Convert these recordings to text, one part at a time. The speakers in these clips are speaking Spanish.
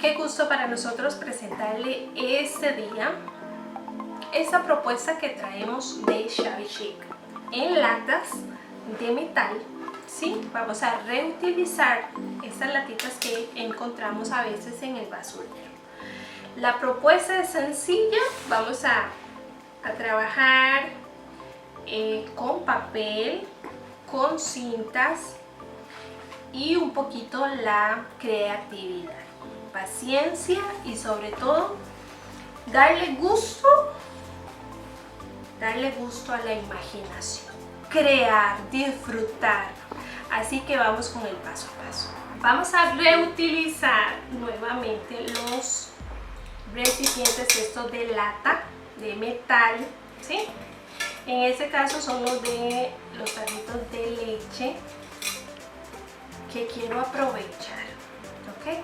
Qué gusto para nosotros presentarle este día esta propuesta que traemos de Shabby Chic en latas de metal. ¿Sí? Vamos a reutilizar estas latitas que encontramos a veces en el basurero. La propuesta es sencilla. Vamos a trabajar con papel, con cintas y un poquito la creatividad, paciencia y sobre todo darle gusto a la imaginación, crear, disfrutar. Así que vamos con el paso a paso. Vamos a reutilizar nuevamente los recipientes estos de lata, de metal, ¿sí? En este caso son los tarritos de leche que quiero aprovechar, ¿ok?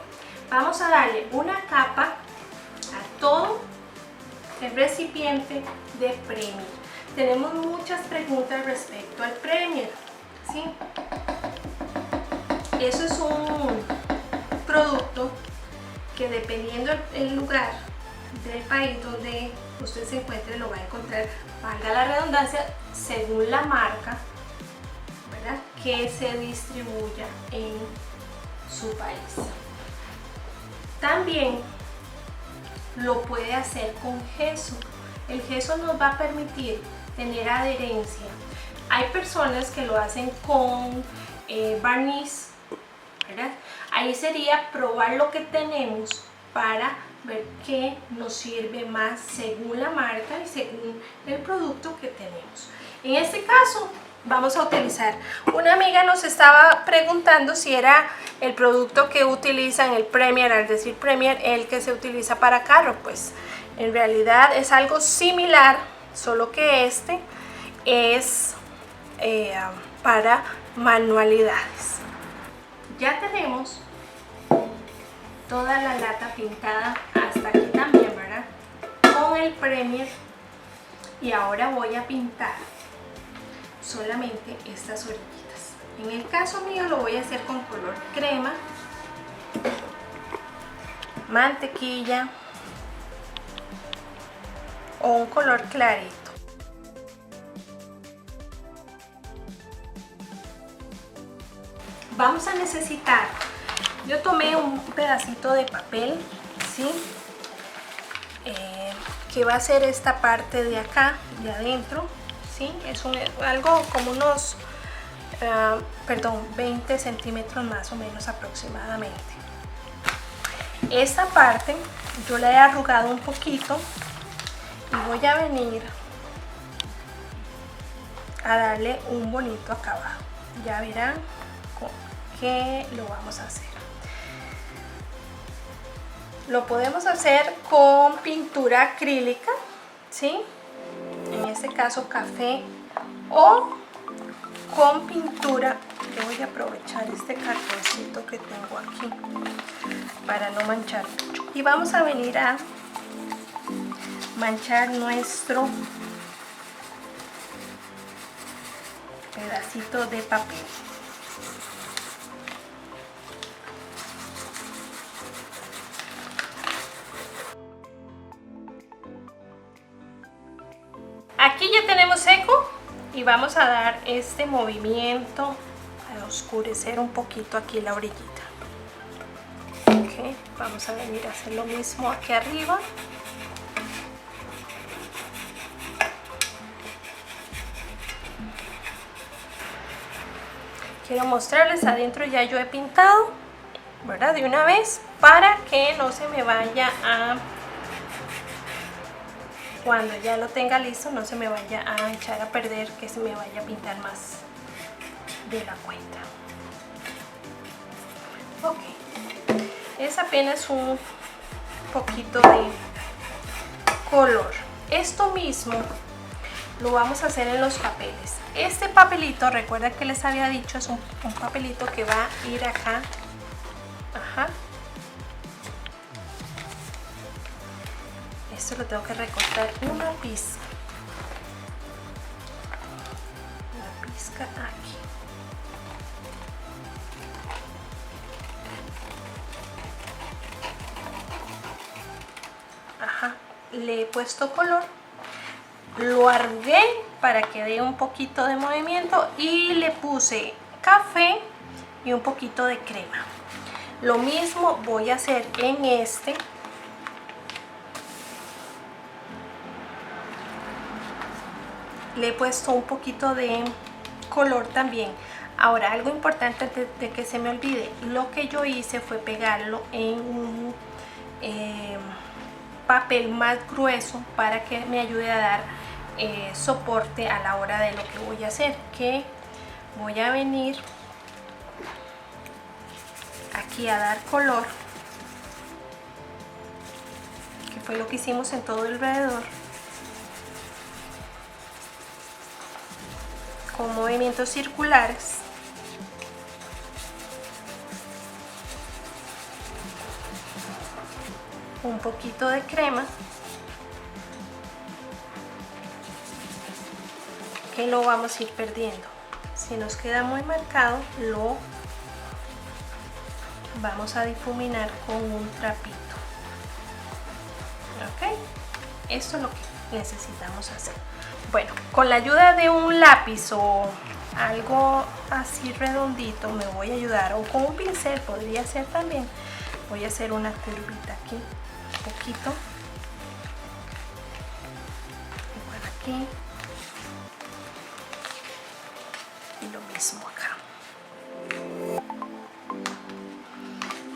Vamos a darle una capa a todo el recipiente de Premier. Tenemos muchas preguntas respecto al Premier, ¿sí? Eso es un producto que, dependiendo el lugar del país donde usted se encuentre, lo va a encontrar, valga la redundancia, según la marca, ¿verdad?, que se distribuya en su país. También lo puede hacer con gesso. El gesso nos va a permitir tener adherencia. Hay personas que lo hacen con barniz, ¿verdad? Ahí sería probar lo que tenemos para ver qué nos sirve más según la marca y según el producto que tenemos. En este caso vamos a utilizar, una amiga nos estaba preguntando si era el producto que utilizan el Premier, al decir Premier, el que se utiliza para carro. Pues en realidad es algo similar, solo que este es para manualidades. Ya tenemos toda la lata pintada hasta aquí también, ¿verdad?, con el Premier. Y ahora voy a pintar solamente estas orillitas. En el caso mío lo voy a hacer con color crema, mantequilla o un color clarito. Vamos a necesitar, yo tomé un pedacito de papel, ¿sí?, que va a ser esta parte de acá, de adentro, ¿sí? Es algo como unos 20 centímetros más o menos aproximadamente. Esta parte yo la he arrugado un poquito y voy a venir a darle un bonito acabado. Ya verán que lo vamos a hacer. Lo podemos hacer con pintura acrílica, ¿sí?, en este caso café, o con pintura. Yo voy a aprovechar este cartoncito que tengo aquí para no manchar mucho, y vamos a venir a manchar nuestro pedacito de papel. Aquí ya tenemos seco y vamos a dar este movimiento a oscurecer un poquito aquí la orillita. Okay, vamos a venir a hacer lo mismo aquí arriba. Quiero mostrarles, adentro ya yo he pintado, ¿verdad?, de una vez, para que no se me vaya a... Cuando ya lo tenga listo, no se me vaya a echar a perder, que se me vaya a pintar más de la cuenta. Ok, es apenas un poquito de color. Esto mismo lo vamos a hacer en los papeles. Este papelito, recuerda que les había dicho, es un papelito que va a ir acá. Ajá. Esto lo tengo que recortar una pizca. Una pizca aquí. le he puesto color, lo arrugué para que dé un poquito de movimiento y le puse café y un poquito de crema. Lo mismo voy a hacer en este. Le he puesto un poquito de color también. Ahora, algo importante antes de que se me olvide, lo que yo hice fue pegarlo en un papel más grueso para que me ayude a dar soporte a la hora de lo que voy a hacer, que voy a venir aquí a dar color, que fue lo que hicimos en todo alrededor, con movimientos circulares. Un poquito de crema, que lo vamos a ir perdiendo. Si nos queda muy marcado, lo vamos a difuminar con un trapito. Ok, esto es lo que necesitamos hacer. Bueno, con la ayuda de un lápiz o algo así redondito me voy a ayudar, o con un pincel podría ser también. Voy a hacer una curvita aquí, un poquito, igual aquí, y lo mismo acá,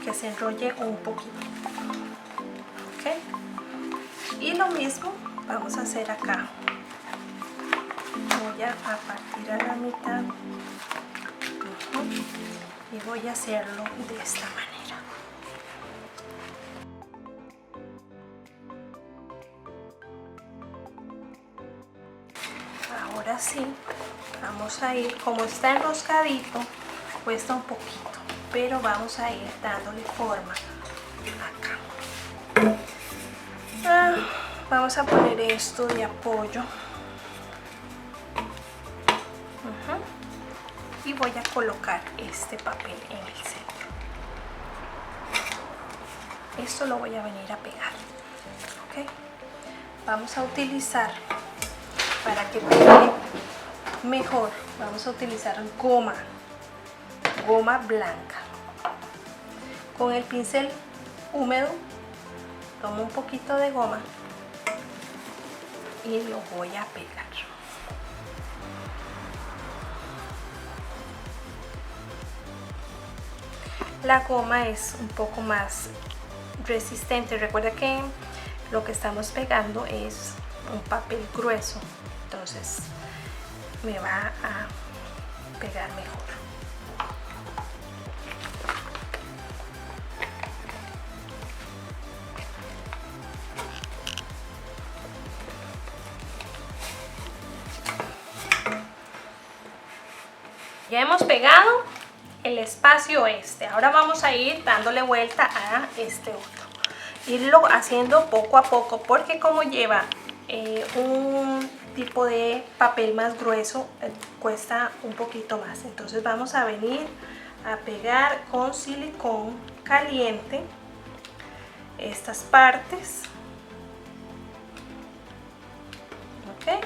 que se enrolle un poquito. Ok, y lo mismo vamos a hacer acá. Voy a partir a la mitad y voy a hacerlo de esta manera. Ahora sí, vamos a ir, como está enroscadito, cuesta un poquito, pero vamos a ir dándole forma acá. Vamos a poner esto de apoyo. Y voy a colocar este papel en el centro. Esto lo voy a venir a pegar. ¿Ok? Vamos a utilizar, para que pegue mejor, vamos a utilizar goma blanca. Con el pincel húmedo tomo un poquito de goma y lo voy a pegar. La goma es un poco más resistente. Recuerda que lo que estamos pegando es un papel grueso, entonces me va a pegar mejor. Ya hemos pegado el espacio este. Ahora vamos a ir dándole vuelta a este otro. Irlo haciendo poco a poco, porque como lleva un tipo de papel más grueso, cuesta un poquito más. Entonces vamos a venir a pegar con silicón caliente estas partes. ¿Ok?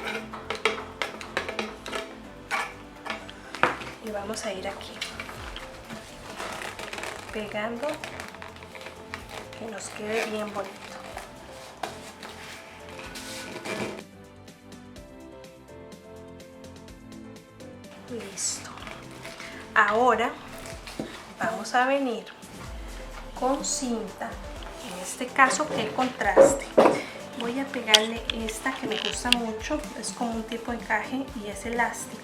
Y vamos a ir aquí pegando, que nos quede bien bonito. Listo. Ahora vamos a venir con cinta, en este caso que el contraste. Voy a pegarle esta que me gusta mucho, es como un tipo de encaje y es elástico.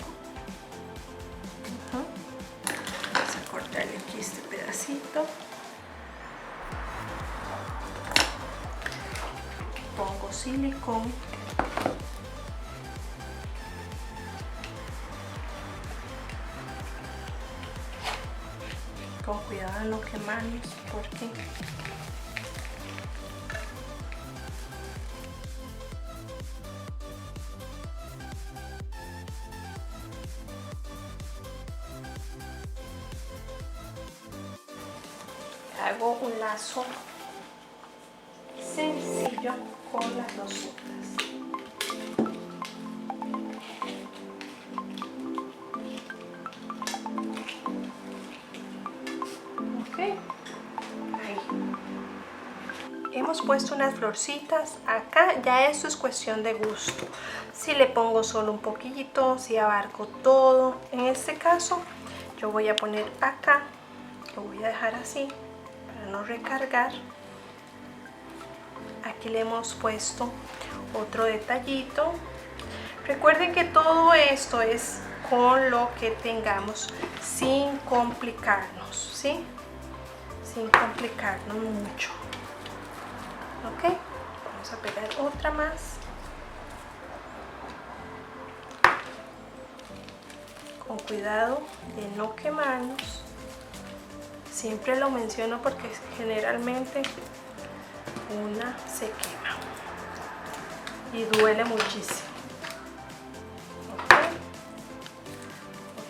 Vamos a cortarle aquí este pedacito. Pongo silicón. Con cuidado de no quemarnos, porque hago un lazo sencillo con las dos puntas. Ok, ahí. Hemos puesto unas florcitas acá, ya esto es cuestión de gusto. Si le pongo solo un poquito, si abarco todo. En este caso yo voy a poner acá, lo voy a dejar así para no recargar. Aquí le hemos puesto otro detallito. Recuerden que todo esto es con lo que tengamos, sin complicarnos, ¿sí? Sin complicarnos mucho. Ok, vamos a pegar otra más. Con cuidado de no quemarnos. Siempre lo menciono porque generalmente una se quema y duele muchísimo. Okay.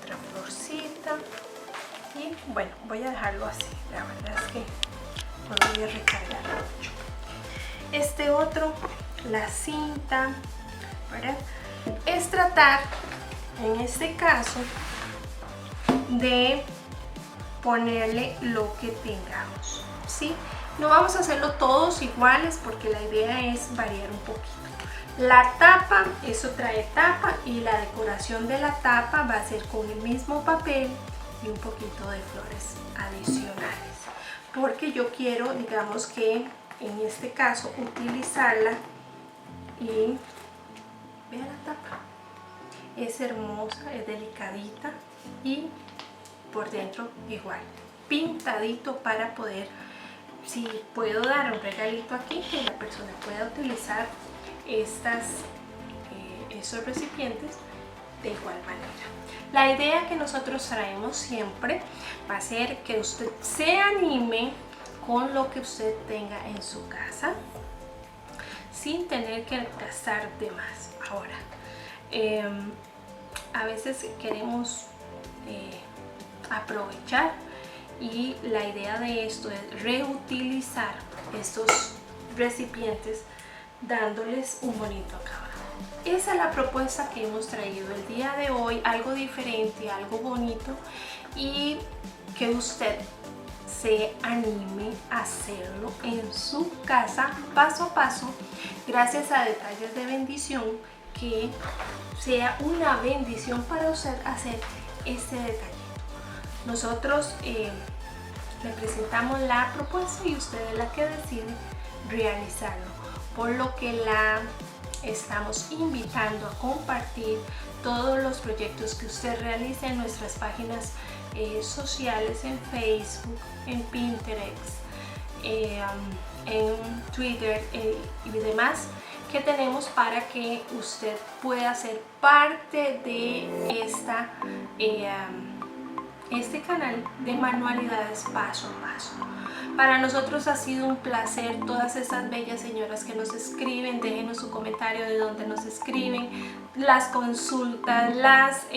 Otra florcita y bueno, voy a dejarlo así. La verdad es que no lo voy a recargar mucho. Este otro, la cinta, ¿verdad? Es tratar, en este caso, de ponerle lo que tengamos, ¿sí? No vamos a hacerlo todos iguales porque la idea es variar un poquito. La tapa, eso trae tapa y la decoración de la tapa va a ser con el mismo papel y un poquito de flores adicionales. Porque yo quiero, digamos que en este caso, utilizarla y vean la tapa. Es hermosa, es delicadita y por dentro igual, pintadito para poder, si puedo dar un regalito aquí, que la persona pueda utilizar esos recipientes de igual manera. La idea que nosotros traemos siempre va a ser que usted se anime con lo que usted tenga en su casa sin tener que gastar de más. Ahora, a veces queremos aprovechar y la idea de esto es reutilizar estos recipientes dándoles un bonito acabado. Esa es la propuesta que hemos traído el día de hoy, algo diferente, algo bonito y que usted se anime a hacerlo en su casa paso a paso gracias a detalles de bendición, que sea una bendición para usted hacer este detallito. Nosotros le presentamos la propuesta y usted es la que decide realizarlo, por lo que la estamos invitando a compartir todos los proyectos que usted realice en nuestras páginas sociales, en Facebook, en Pinterest, en Twitter y demás que tenemos, para que usted pueda ser parte de este canal de manualidades paso a paso. Para nosotros ha sido un placer, todas esas bellas señoras que nos escriben, déjenos su comentario de dónde nos escriben, las consultas, las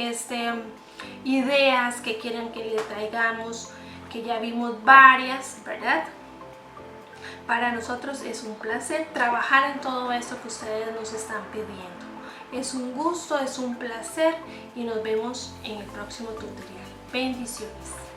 ideas que quieren que le traigamos, que ya vimos varias, ¿verdad? Para nosotros es un placer trabajar en todo esto que ustedes nos están pidiendo. Es un gusto, es un placer y nos vemos en el próximo tutorial. Bendiciones.